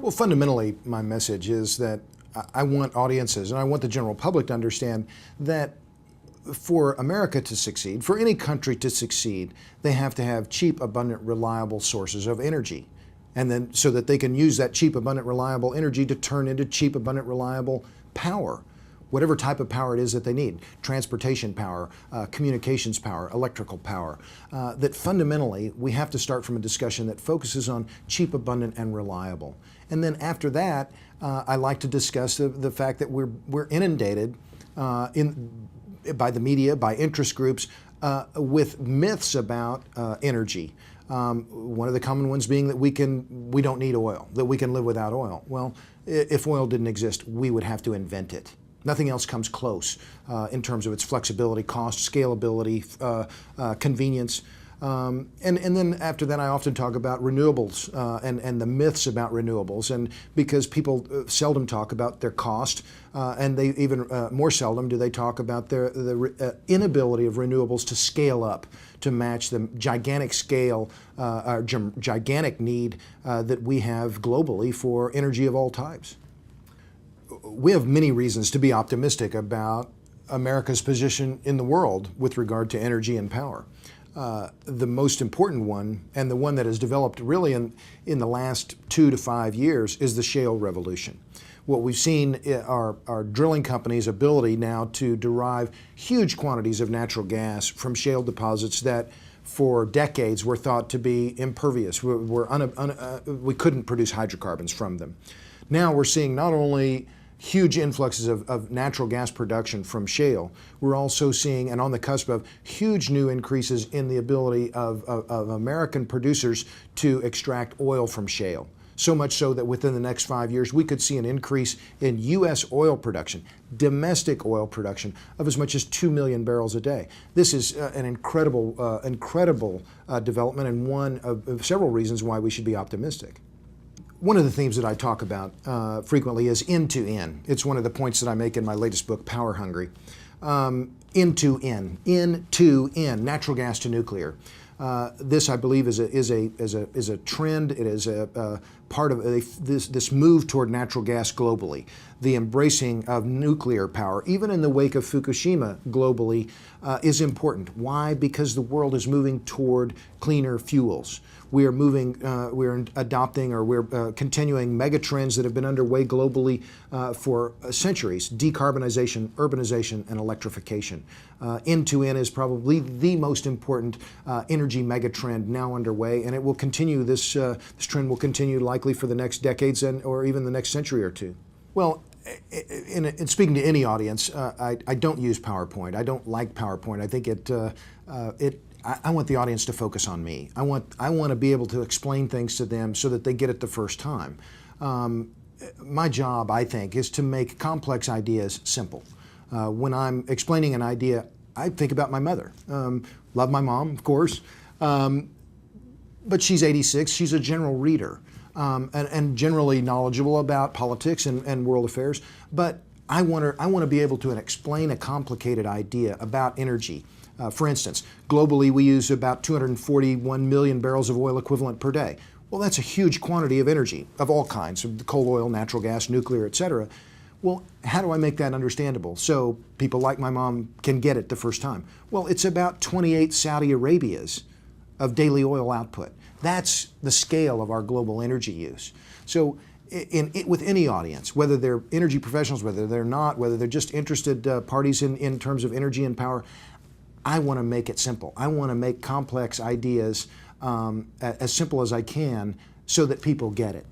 Well, fundamentally, my message is that I want audiences and I want the general public to understand that for America to succeed, for any country to succeed, they have to have cheap, abundant, reliable sources of energy. And then so that they can use that cheap, abundant, reliable energy to turn into cheap, abundant, reliable power. Whatever type of power it is that they need, transportation power, communications power, electrical power, that fundamentally we have to start from a discussion that focuses on cheap, abundant, and reliable. And then after that, I like to discuss the fact that we're inundated by the media, by interest groups, with myths about energy. One of the common ones being that we don't need oil, that we can live without oil. Well, if oil didn't exist, we would have to invent it. Nothing else comes close in terms of its flexibility, cost, scalability, convenience. And then after that, I often talk about renewables and the myths about renewables. And because people seldom talk about their cost, and they even more seldom do they talk about the inability of renewables to scale up to match the gigantic scale, gigantic need that we have globally for energy of all types. We have many reasons to be optimistic about America's position in the world with regard to energy and power. The most important one, and the one that has developed really in the last 2 to 5 years, is the shale revolution. What we've seen are drilling companies' ability now to derive huge quantities of natural gas from shale deposits that for decades were thought to be impervious. We couldn't produce hydrocarbons from them. Now we're seeing not only huge influxes of natural gas production from shale, we're also seeing, and on the cusp of, huge new increases in the ability of American producers to extract oil from shale. So much so that within the next 5 years, we could see an increase in U.S. oil production, domestic oil production, of as much as 2 million barrels a day. This is an incredible development, and one of several reasons why we should be optimistic. One of the themes that I talk about frequently is end to end. It's one of the points that I make in my latest book, Power Hungry. End to end, natural gas to nuclear. This, I believe, is a trend. It is a part of this move toward natural gas globally. The embracing of nuclear power, even in the wake of Fukushima globally, is important. Why? Because the world is moving toward cleaner fuels. We are moving, we're adopting, or we're continuing mega trends that have been underway globally for centuries: decarbonization, urbanization, and electrification. End-to-end is probably the most important energy mega trend now underway, and it will continue. This trend will continue likely for the next decades or even the next century or two. Well, in speaking to any audience, I don't use PowerPoint. I don't like PowerPoint. I think I want the audience to focus on me. I want to be able to explain things to them so that they get it the first time. My job, I think, is to make complex ideas simple. When I'm explaining an idea, I think about my mother. Love my mom, of course, but she's 86. She's a general reader and generally knowledgeable about politics and world affairs. But I want to be able to explain a complicated idea about energy. For instance, globally we use about 241 million barrels of oil equivalent per day. Well, that's a huge quantity of energy of all kinds, coal, oil, natural gas, nuclear, etc. Well, how do I make that understandable so people like my mom can get it the first time? Well, it's about 28 Saudi Arabias of daily oil output. That's the scale of our global energy use. So with any audience, whether they're energy professionals, whether they're not, whether they're just interested parties in terms of energy and power, I want to make it simple. I want to make complex ideas as simple as I can so that people get it.